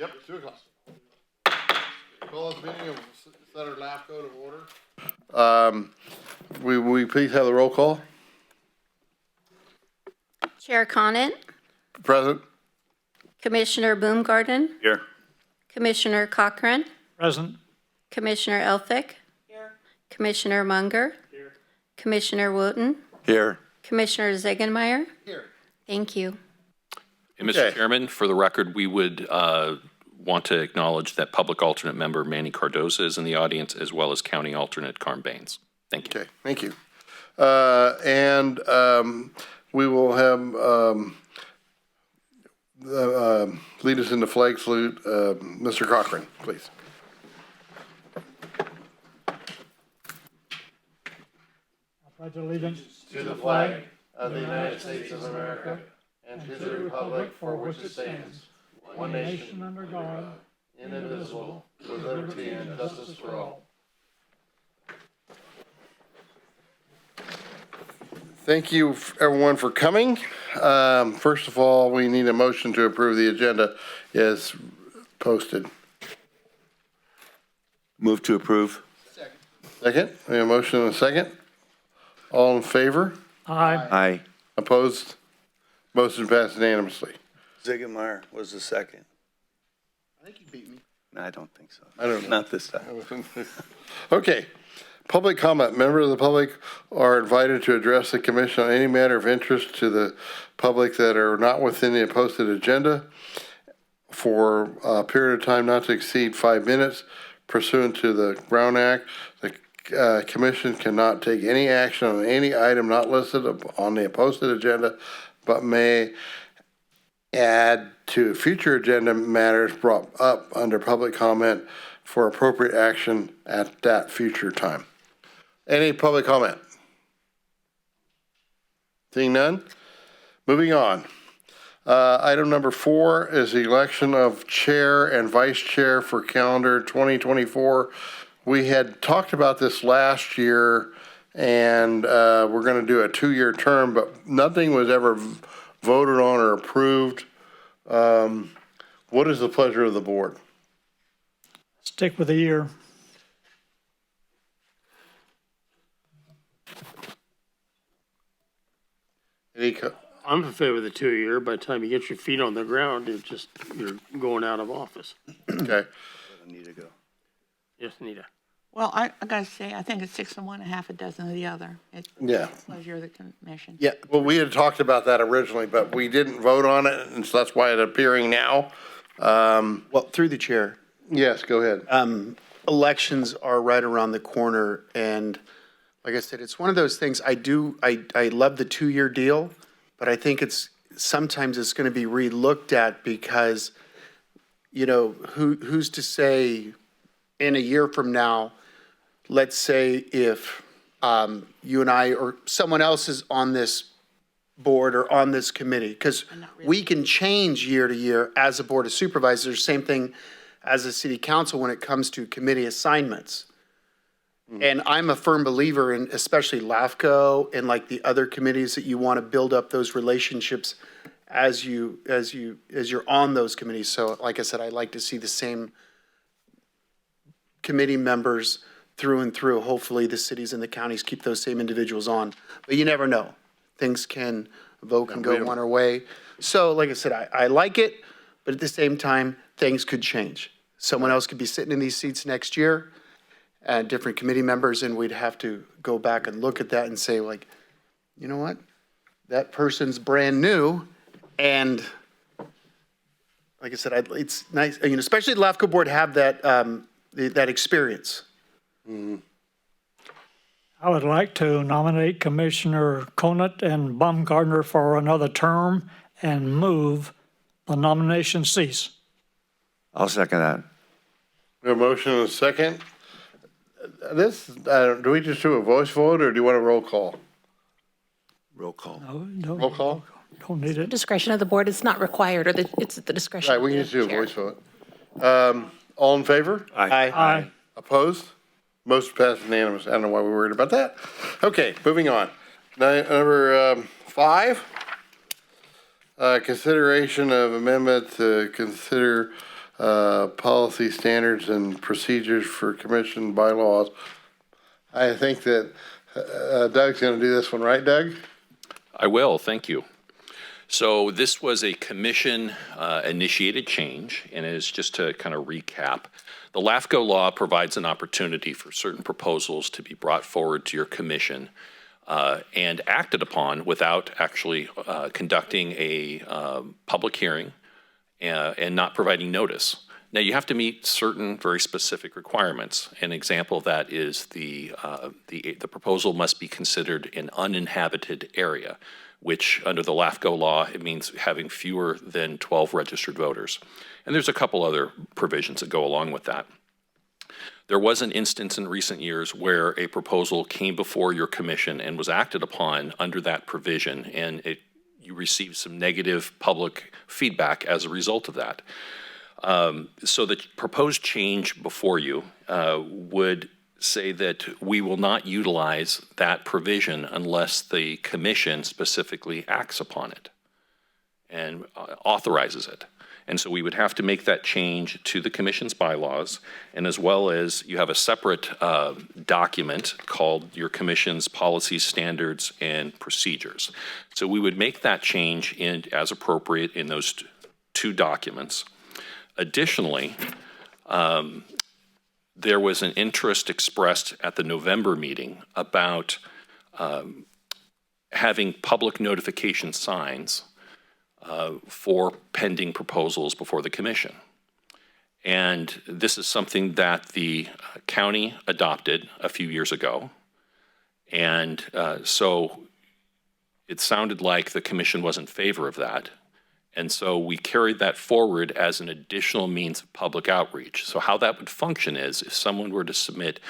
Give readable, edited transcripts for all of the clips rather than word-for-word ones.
Yep, 2 o'clock. Call this meeting of Sutter LAFCO to order. Will we please have the roll call? Chair Conant, Present. Commissioner Boomgarden, Here. Commissioner Cochran, Present. Commissioner Elphick, Commissioner Munger, Commissioner Wooten, Here. Commissioner Ziegenmeier. Here. Thank you. And Mr. Okay. Chairman, for the record, we would want to acknowledge that public alternate member Manny Cardoza is in the audience, as well as county alternate Carm Baines. Thank you. Okay, thank you. We will have lead us in the flag salute, Mr. Cochran, please. I pledge allegiance To the flag of the United States of America and to the republic for which it stands, one nation under God, indivisible, with liberty and justice for all. Thank you, everyone, for coming. First of all, we need a motion to approve the agenda as posted. Move to approve. Second, we have a motion and a second. All in favor? Aye. Aye. Opposed? Motion passed unanimously. Ziegenmeier was the second. I think you beat me. No, I don't think so. I don't know. Not this time. Okay. Public comment. Members of the public are invited to address the commission on any matter of interest to the public that are not within the posted agenda for a period of time not to exceed 5 minutes pursuant to the Brown Act. The commission cannot take any action on any item not listed on the posted agenda, but may add to future agenda matters brought up under public comment for appropriate action at that future time. Any public comment? Seeing none? Moving on. Item number 4 is the election of chair and vice chair for calendar 2024. We had talked about this last year, and we're going to do a 2-year term, but nothing was ever voted on or approved. What is the pleasure of the board? Stick with a year. I'm in favor of the 2-year. By the time you get your feet on the ground, you're going out of office. Okay. Need to go. Yes, Nita. Well, I gotta say, I think it's 6 of one and half a dozen of the other. It's Yeah. the pleasure of the commission. Yeah, well, we had talked about that originally, but we didn't vote on it, and so that's why it's appearing now. Well, through the chair, Yes, go ahead. elections are right around the corner, and like I said, it's one of those things, I love the 2-year deal, but I think sometimes it's gonna be re-looked at because, you know, who's to say in a year from now, let's say if you and I or someone else is on this board or on this committee, because we can change year to year as a board of supervisors, same thing as a city council when it comes to committee assignments. And I'm a firm believer in, especially LAFCO and like the other committees, that you want to build up those relationships as you're on those committees. So like I said, I like to see the same committee members through and through. Hopefully the cities and the counties keep those same individuals on, but you never know. Things can, a vote can go one way. So like I said, I like it, but at the same time, things could change. Someone else could be sitting in these seats next year, different committee members, and we'd have to go back and look at that and say like, you know what? That person's brand new, and like I said, it's nice, you know, especially the LAFCO board have that experience. I would like to nominate Commissioner Conant and Baumgartner for another term and move the nomination cease. I'll second that. We have a motion and a second. Do we just do a voice vote, or do you want a roll call? Roll call. No, Roll call? don't need it. Discretion of the board is not required, or it's at the discretion. Right, we can just do a voice vote. All in favor? Aye. Opposed? Motion passed unanimous. I don't know why we're worried about that. Okay, moving on. Number 5, consideration of amendment to consider policy standards and procedures for commission bylaws. I think that Doug's going to do this one, right, Doug? I will, thank you. So this was a commission initiated change, and it is just to kind of recap. The LAFCO law provides an opportunity for certain proposals to be brought forward to your commission and acted upon without actually conducting a public hearing and not providing notice. Now, you have to meet certain very specific requirements. An example of that is the proposal must be considered an uninhabited area, which under the LAFCO law, it means having fewer than 12 registered voters. And there's a couple other provisions that go along with that. There was an instance in recent years where a proposal came before your commission and was acted upon under that provision, and you received some negative public feedback as a result of that. So the proposed change before you would say that we will not utilize that provision unless the commission specifically acts upon it and authorizes it. And so we would have to make that change to the commission's bylaws, and as well as you have a separate document called your commission's policies, standards, and procedures. So we would make that change as appropriate in those two documents. Additionally, there was an interest expressed at the November meeting about having public notification signs for pending proposals before the commission. And this is something that the county adopted a few years ago. And so it sounded like the commission was in favor of that. And so we carried that forward as an additional means of public outreach. So how that would function is if someone were to submit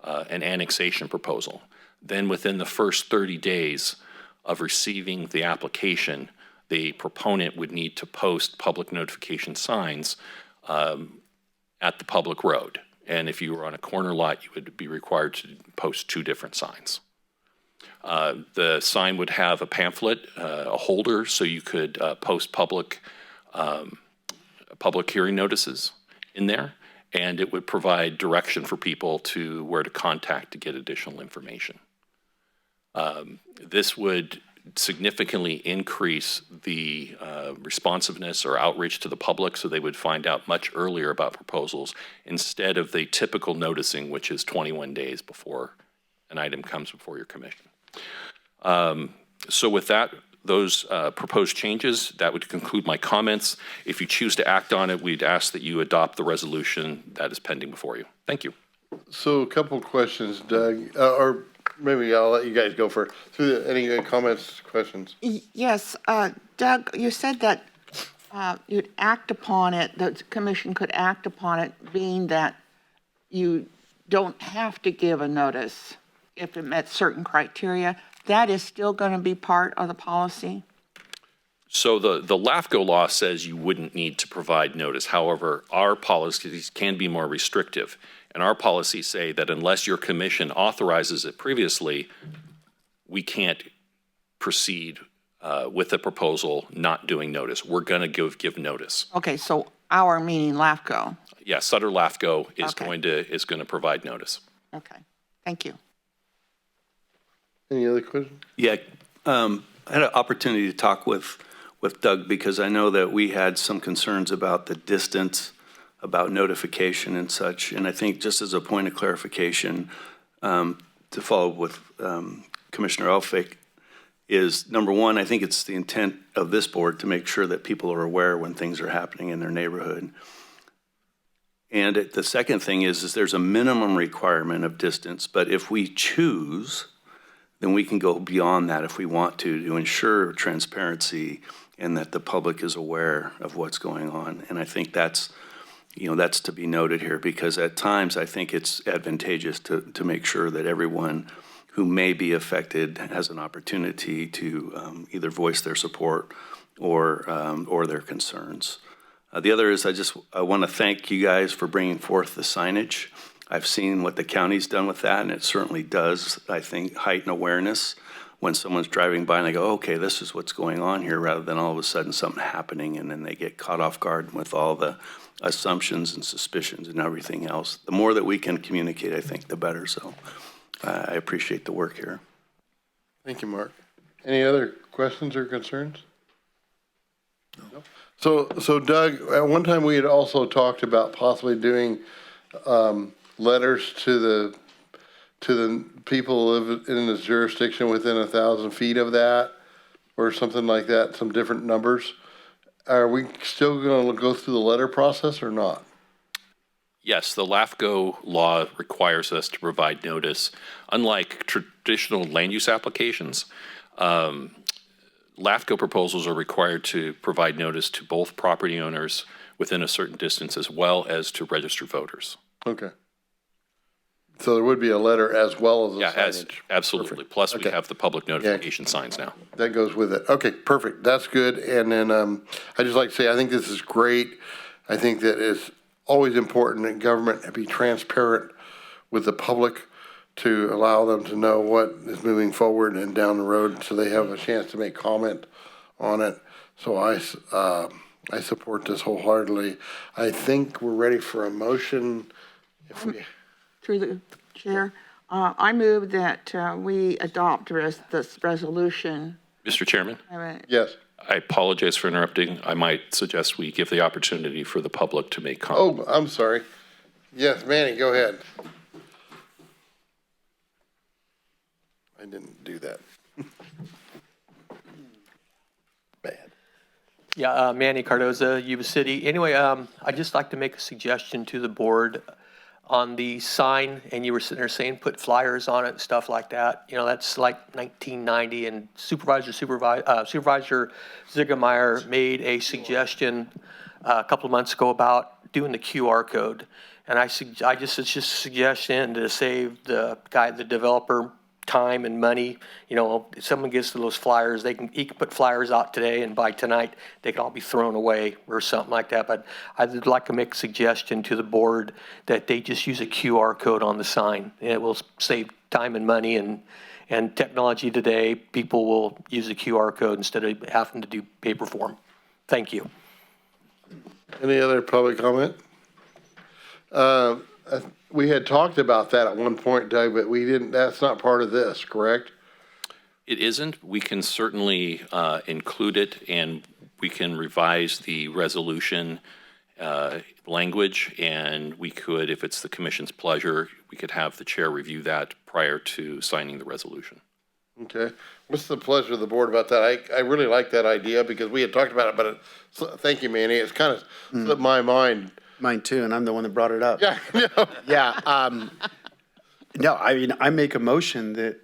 an annexation proposal, then within the first 30 days of receiving the application, the proponent would need to post public notification signs at the public road. And if you were on a corner lot, you would be required to post 2 different signs. The sign would have a pamphlet, a holder, so you could post public hearing notices in there, and it would provide direction for people to where to contact to get additional information. This would significantly increase the responsiveness or outreach to the public, so they would find out much earlier about proposals instead of the typical noticing, which is 21 days before an item comes before your commission. So with that, those proposed changes, that would conclude my comments. If you choose to act on it, we'd ask that you adopt the resolution that is pending before you. Thank you. So a couple of questions, Doug, or maybe I'll let you guys go first. Any comments, questions? Yes, Doug, you said that you'd act upon it, the commission could act upon it, being that you don't have to give a notice if it met certain criteria. That is still going to be part of the policy? So the LAFCO law says you wouldn't need to provide notice. However, our policies can be more restrictive. And our policies say that unless your commission authorizes it previously, we can't proceed with a proposal not doing notice. We're going to give notice. Okay, so our meaning LAFCO. Yeah, Sutter LAFCO is Okay. going to provide notice. Okay, thank you. Any other questions? Yeah, I had an opportunity to talk with Doug because I know that we had some concerns about the distance, about notification and such. And I think just as a point of clarification, to follow up with Commissioner Elphick, is number one, I think it's the intent of this board to make sure that people are aware when things are happening in their neighborhood. And the second thing is there's a minimum requirement of distance, but if we choose, then we can go beyond that if we want to ensure transparency and that the public is aware of what's going on. And I think that's to be noted here because at times I think it's advantageous to make sure that everyone who may be affected has an opportunity to either voice their support or their concerns. The other is I want to thank you guys for bringing forth the signage. I've seen what the county's done with that, and it certainly does, I think, heighten awareness when someone's driving by and they go, okay, this is what's going on here, rather than all of a sudden something happening and then they get caught off guard with all the assumptions and suspicions and everything else. The more that we can communicate, I think, the better. So I appreciate the work here. Thank you, Mark. Any other questions or concerns? No. So Doug, at one time we had also talked about possibly doing letters to the people who live in this jurisdiction within 1,000 feet of that, or something like that, some different numbers. Are we still going to go through the letter process or not? Yes, the LAFCO law requires us to provide notice. Unlike traditional land use applications, LAFCO proposals are required to provide notice to both property owners within a certain distance as well as to registered voters. Okay. So there would be a letter as well as a signage. Absolutely. Perfect. Plus, Okay. we have the public notification signs now. That goes with it. Okay, perfect. That's good. And then I just like to say, I think this is great. I think that it's always important that government be transparent with the public to allow them to know what is moving forward and down the road so they have a chance to make comment on it. So I support this wholeheartedly. I think we're ready for a motion. If we, Through the chair, I move that we adopt this resolution. Mr. Chairman, yes. I apologize for interrupting. I might suggest we give the opportunity for the public to make comment. Oh, I'm sorry. Yes, Manny, go ahead. I didn't do that. Bad. Yeah, Manny Cardoza, Yuba City. Anyway, I'd just like to make a suggestion to the board on the sign, and you were sitting there saying put flyers on it and stuff like that. You know, that's like 1990, and Supervisor Ziegemeier made a suggestion a couple of months ago about doing the QR code. And it's just a suggestion to save the developer time and money. You know, if someone gets to those flyers, he can put flyers out today, and by tonight they can all be thrown away or something like that. But I'd like to make a suggestion to the board that they just use a QR code on the sign. It will save time and money, and technology today, people will use a QR code instead of having to do paper form. Thank you. Any other public comment? We had talked about that at one point, Doug, but we didn't, that's not part of this, correct? It isn't. We can certainly include it, and we can revise the resolution language, and we could, if it's the commission's pleasure, we could have the chair review that prior to signing the resolution. Okay. What's the pleasure of the board about that? I really like that idea because we had talked about it, but thank you, Manny. It's kind of slipped my mind. Mine too, and I'm the one that brought it up. Yeah. Yeah, no, I mean, I make a motion that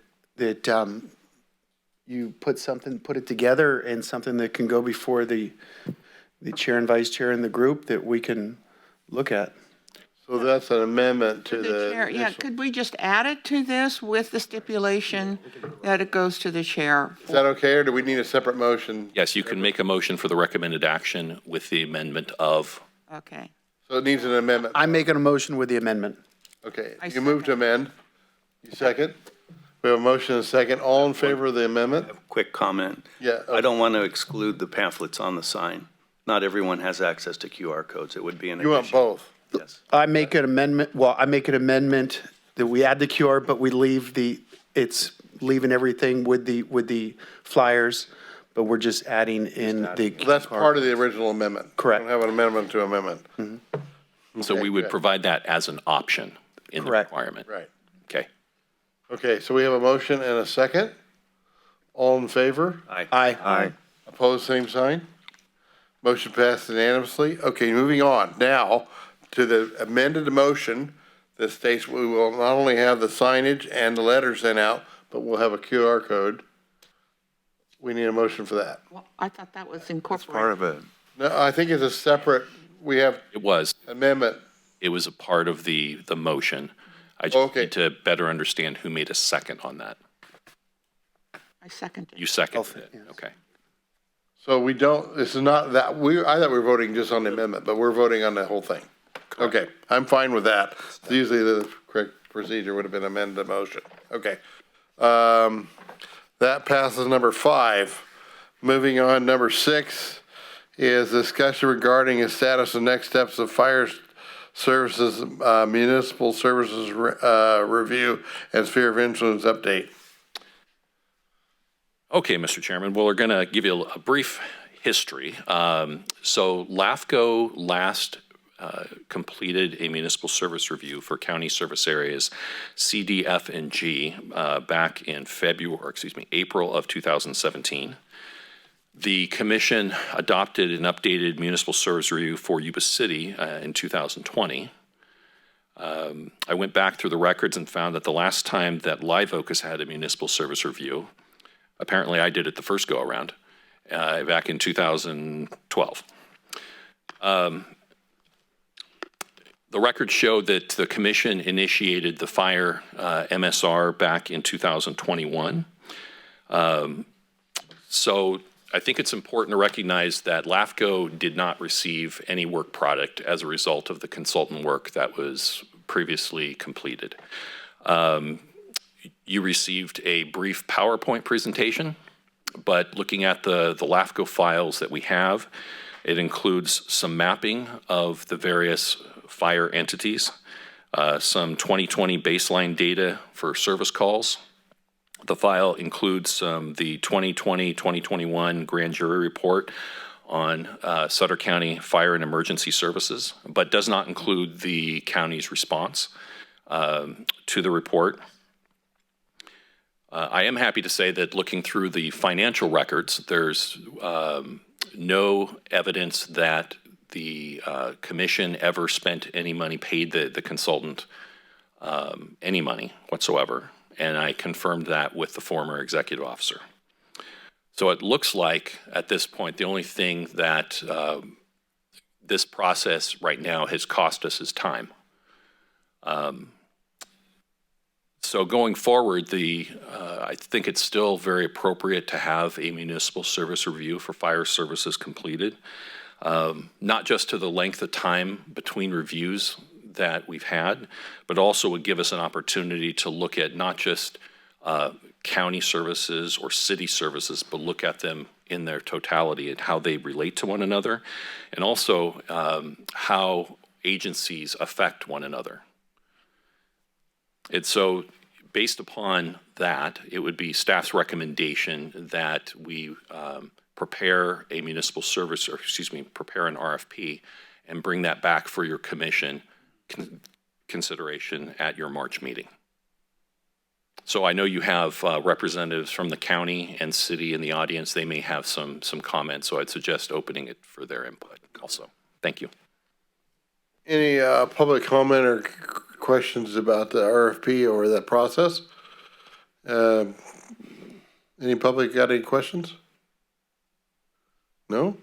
you put it together and something that can go before the chair and vice chair in the group that we can look at. So that's an amendment to the. Chair, yeah, could we just add it to this with the stipulation that it goes to the chair? Is that okay, or do we need a separate motion? Yes, you can make a motion for the recommended action with the amendment of. Okay. So it needs an amendment. I'm making a motion with the amendment. Okay, I you move to amend. You second? We have a motion and a second. All in favor of the amendment? Quick comment. Yeah. I don't want to exclude the pamphlets on the sign. Not everyone has access to QR codes. It would be an You want addition. both? Yes. I make an amendment that we add the QR, but we leave it's leaving everything with the flyers, but we're just adding in the. That's part of the original amendment. Correct. We don't have an amendment to amendment. So Okay, we would good. provide that as an option in the Correct. requirement. Right. Okay. Okay, so we have a motion and a second. All in favor? Aye. Opposed, same sign. Motion passed unanimously. Okay, moving on now to the amended motion that states we will not only have the signage and the letters sent out, but we'll have a QR code. We need a motion for that. Well, I thought that was incorporated. Part of it. No, I think it's a separate, we have It was. amendment. It was a part of the motion. I just Okay. need to better understand who made a second on that. I second it. You seconded it. yes. Okay. So we don't, this is not that, I thought we were voting just on the amendment, but we're voting on the whole thing. Okay, I'm fine with that. Usually the correct procedure would have been amend the motion. Okay. That passes number 5. Moving on, number 6 is discussion regarding the status and next steps of fire services, municipal services review and sphere of influence update. Okay, Mr. Chairman. Well, we're going to give you a brief history. So LAFCO last completed a municipal service review for county service areas C, D, F, and G back in April of 2017. The commission adopted an updated municipal service review for Yuba City in 2020. I went back through the records and found that the last time that Live Oak has had a municipal service review, apparently I did it the first go around, back in 2012. The records show that the commission initiated the fire MSR back in 2021. So I think it's important to recognize that LAFCO did not receive any work product as a result of the consultant work that was previously completed. You received a brief PowerPoint presentation, but looking at the LAFCO files that we have, it includes some mapping of the various fire entities, some 2020 baseline data for service calls. The file includes the 2020-2021 grand jury report on Sutter County Fire and Emergency Services, but does not include the county's response to the report. I am happy to say that looking through the financial records, there's no evidence that the commission ever spent any money, paid the consultant any money whatsoever. And I confirmed that with the former executive officer. So it looks like at this point, the only thing that this process right now has cost us is time. So going forward, I think it's still very appropriate to have a municipal service review for fire services completed, not just to the length of time between reviews that we've had, but also would give us an opportunity to look at not just county services or city services, but look at them in their totality and how they relate to one another, and also how agencies affect one another. And so based upon that, it would be staff's recommendation that we prepare a municipal service, or prepare an RFP and bring that back for your commission consideration at your March meeting. So I know you have representatives from the county and city in the audience. They may have some comments, so I'd suggest opening it for their input also. Thank you. Any public comment or questions about the RFP or that process? Any public got any questions? No?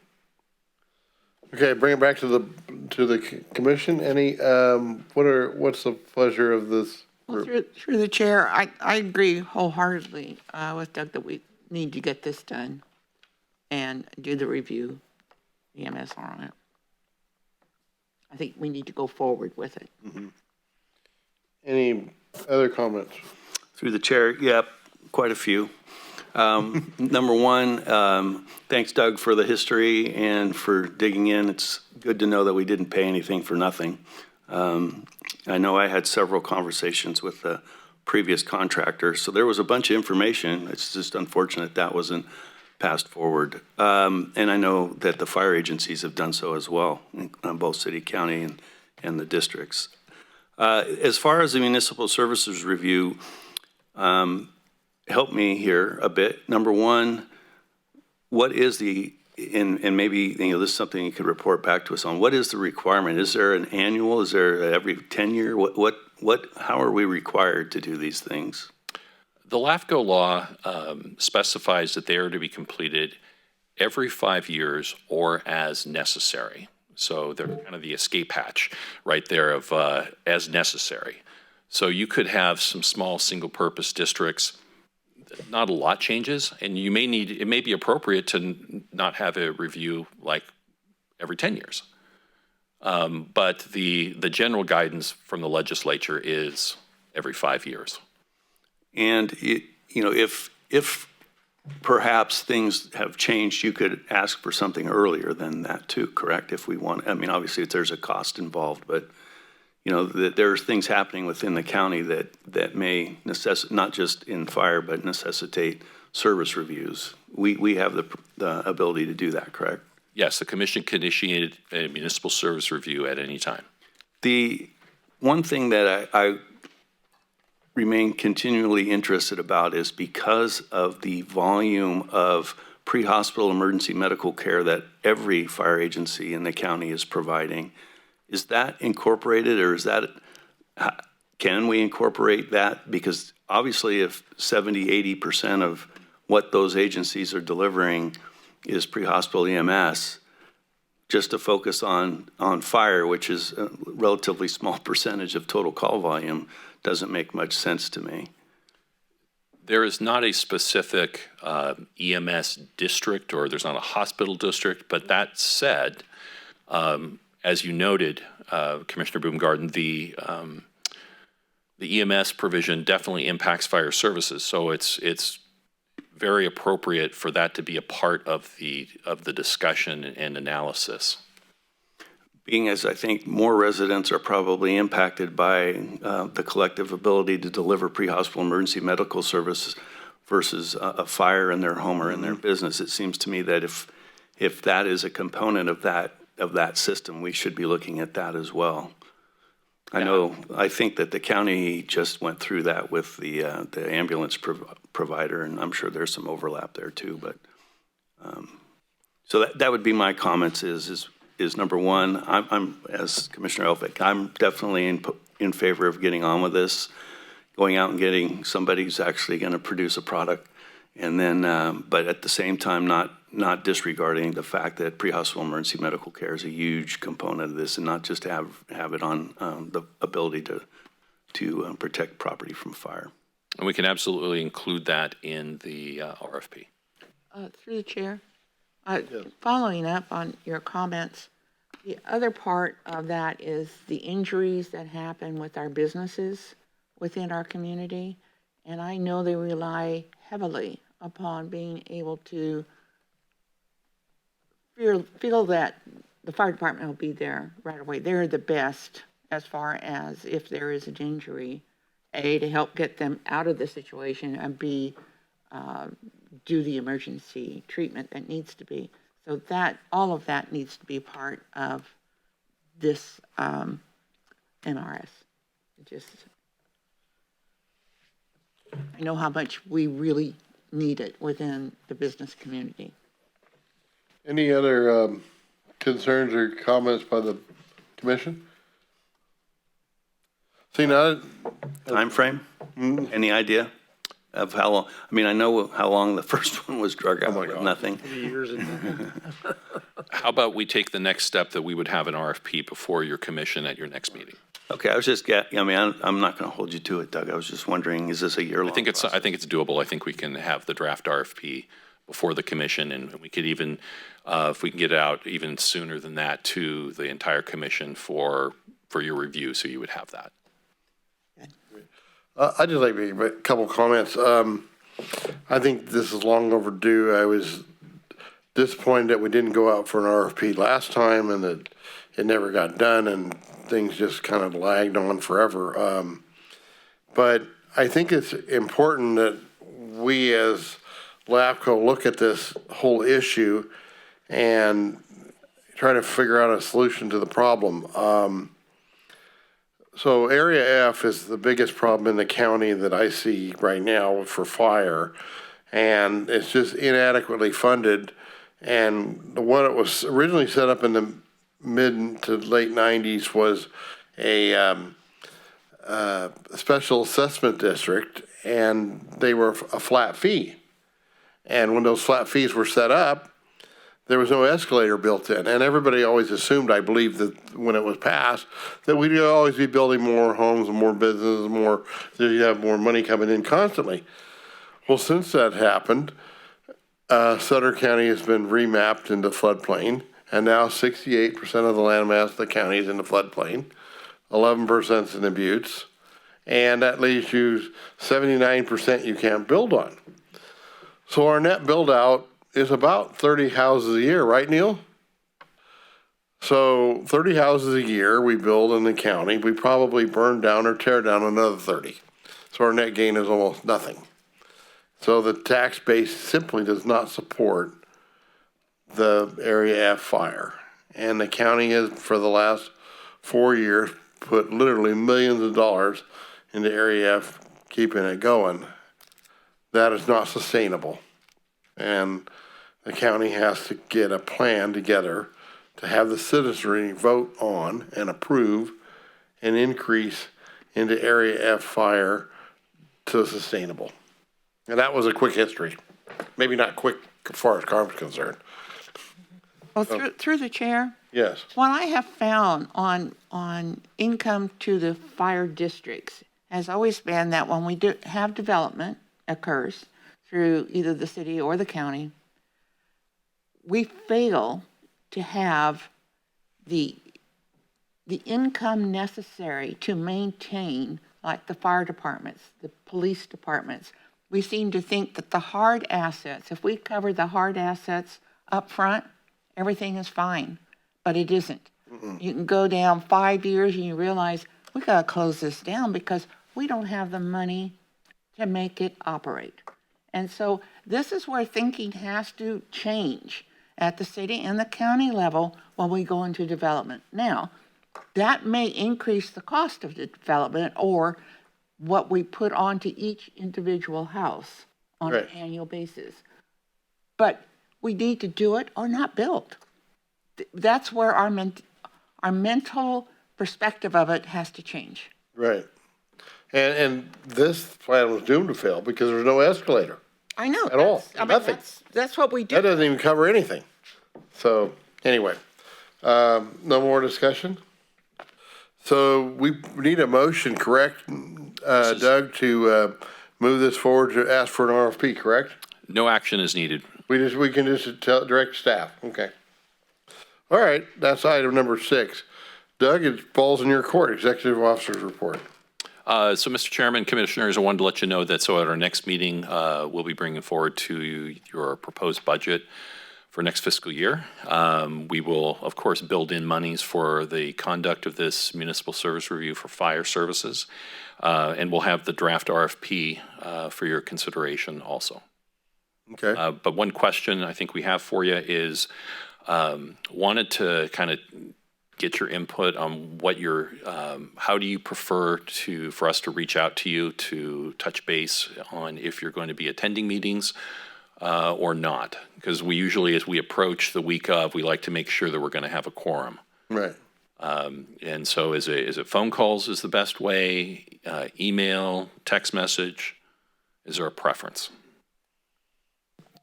Okay, bring it back to the commission. Any what's the pleasure of this Well, group? through the chair, I agree wholeheartedly with Doug that we need to get this done and do the review, the MSR on it. I think we need to go forward with it. Mm-hmm. Any other comments? Through the chair, yep, quite a few. Number one, thanks, Doug, for the history and for digging in. It's good to know that we didn't pay anything for nothing. I know I had several conversations with the previous contractor, so there was a bunch of information. It's just unfortunate that wasn't passed forward. And I know that the fire agencies have done so as well, on both city, county, and the districts. As far as the municipal services review, help me here a bit. Number one, what is and maybe this is something you could report back to us on. What is the requirement? Is there an annual? Is there every 10 year? How are we required to do these things? The LAFCO law specifies that they are to be completed every 5 years or as necessary. So they're kind of the escape hatch right there of as necessary. So you could have some small single-purpose districts, not a lot changes, and it may be appropriate to not have a review like every 10 years. But the general guidance from the legislature is every 5 years. And if perhaps things have changed, you could ask for something earlier than that too, correct? If we want, I mean, obviously there's a cost involved, but you know, there's things happening within the county that may necessitate, not just in fire, but necessitate service reviews. We have the ability to do that, correct? Yes, the commission can initiate a municipal service review at any time. The one thing that I remain continually interested about is because of the volume of pre-hospital emergency medical care that every fire agency in the county is providing. Is that incorporated, or is that, can we incorporate that? Because obviously if 70, 80% of what those agencies are delivering is pre-hospital EMS, just to focus on fire, which is a relatively small percentage of total call volume, doesn't make much sense to me. There is not a specific EMS district, or there's not a hospital district, but that said, as you noted, Commissioner Baumgarten, the EMS provision definitely impacts fire services, so it's very appropriate for that to be a part of the discussion and analysis. Being as I think more residents are probably impacted by the collective ability to deliver pre-hospital emergency medical services versus a fire in their home or in their business, it seems to me that if that is a component of that system, we should be looking at that as well. I think that the county just went through that with the ambulance provider, and I'm sure there's some overlap there too. But so that would be my comments. Is number one, I'm as Commissioner Elphick, I'm definitely in favor of getting on with this, going out and getting somebody who's actually going to produce a product, and then but at the same time not disregarding the fact that pre-hospital emergency medical care is a huge component of this, and not just have it on the ability to protect property from fire. And we can absolutely include that in the RFP. Through the chair, following up on your comments, the other part of that is the injuries that happen with our businesses within our community. And I know they rely heavily upon being able to feel that the fire department will be there right away. They're the best as far as if there is an injury, A, to help get them out of the situation, and B, do the emergency treatment that needs to be. So that, all of that needs to be part of this NRS. I know how much we really need it within the business community. Any other concerns or comments by the commission? See, now, Time frame? Any idea of how long? I mean, I know how long the first one was drug out with nothing. How about we take the next step that we would have an RFP before your commission at your next meeting? Okay, I was just I mean, I'm not going to hold you to it, Doug. I was just wondering, is this a year-long process? I think it's doable. I think we can have the draft RFP before the commission, and we could even, if we can get it out even sooner than that, to the entire commission for your review, so you would have that. I'd just like to make a couple comments. I think this is long overdue. I was disappointed that we didn't go out for an RFP last time and that it never got done and things just kind of lagged on forever. But I think it's important that we as LAFCO look at this whole issue and try to figure out a solution to the problem. So Area F is the biggest problem in the county that I see right now for fire, and it's just inadequately funded. And what it was originally set up in the mid to late 90s was a special assessment district, and they were a flat fee. And when those flat fees were set up, there was no escalator built in, and everybody always assumed, I believe, that when it was passed, that we'd always be building more homes and more businesses, that you'd have more money coming in constantly. Well, since that happened, Sutter County has been remapped into floodplain, and now 68% of the landmass of the county is in the floodplain, 11% is in the buttes, and that leaves you 79% you can't build on. So our net build out is about 30 houses a year, right, Neil? So 30 houses a year we build in the county, we probably burn down or tear down another 30. So our net gain is almost nothing. So the tax base simply does not support the Area F fire. And the county has, for the last 4 years, put literally millions of dollars into Area F, keeping it going. That is not sustainable. And the county has to get a plan together to have the citizenry vote on and approve an increase into Area F fire to sustainable. And that was a quick history. Maybe not quick as far as CARB is concerned. Well, through the chair, Yes. what I have found on income to the fire districts has always been that when we do have development occurs through either the city or the county, we fail to have the income necessary to maintain, like the fire departments, the police departments. We seem to think that the hard assets, if we cover the hard assets up front, everything is fine, but it isn't. You can go down 5 years and you realize we gotta close this down because we don't have the money to make it operate. And so this is where thinking has to change at the city and the county level when we go into development. Now, that may increase the cost of the development or what we put onto each individual house on an annual basis. But we need to do it or not build. That's where our mental perspective of it has to change. Right. And this plan was doomed to fail because there's no escalator. I know. At all. I mean, Nothing. That's what we do. That doesn't even cover anything. So, anyway, no more discussion? So we need a motion, correct, Doug, to move this forward to ask for an RFP, correct? No action is needed. We can just direct staff, okay. All right, that's item number 6. Doug, it falls in your court, Executive Officer's Report. So, Mr. Chairman, Commissioners, I wanted to let you know that so at our next meeting, we'll be bringing forward to you your proposed budget for next fiscal year. We will, of course, build in monies for the conduct of this municipal service review for fire services, and we'll have the draft RFP for your consideration also. Okay. But one question I think we have for you is wanted to kind of get your input on what your, how do you prefer for us to reach out to you to touch base on if you're going to be attending meetings or not? Because we usually, as we approach the week of, we like to make sure that we're going to have a quorum. Right. And so is it phone calls is the best way, email, text message? Is there a preference?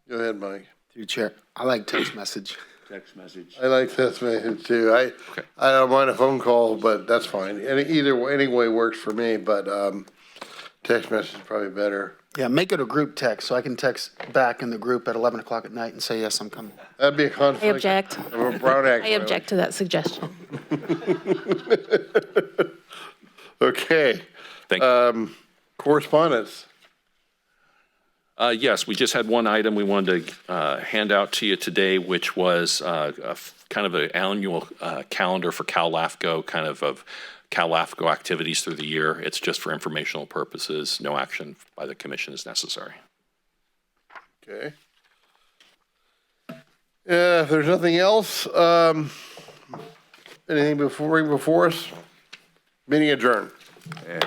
Go ahead, Mike. Through chair, I like text message. Text message. I like text message too. I don't mind a phone call, but that's fine. Any way works for me, but text message is probably better. Yeah, make it a group text so I can text back in the group at 11 o'clock at night and say, yes, I'm coming. That'd be a conflict. I object. Of a Brown Act. I object to that suggestion. Okay. Thank you. Correspondence. Yes, we just had one item we wanted to hand out to you today, which was kind of an annual calendar for Cal LAFCO, kind of Cal LAFCO activities through the year. It's just for informational purposes. No action by the commission is necessary. Okay. If there's nothing else, anything before us? Meeting adjourned. Yeah.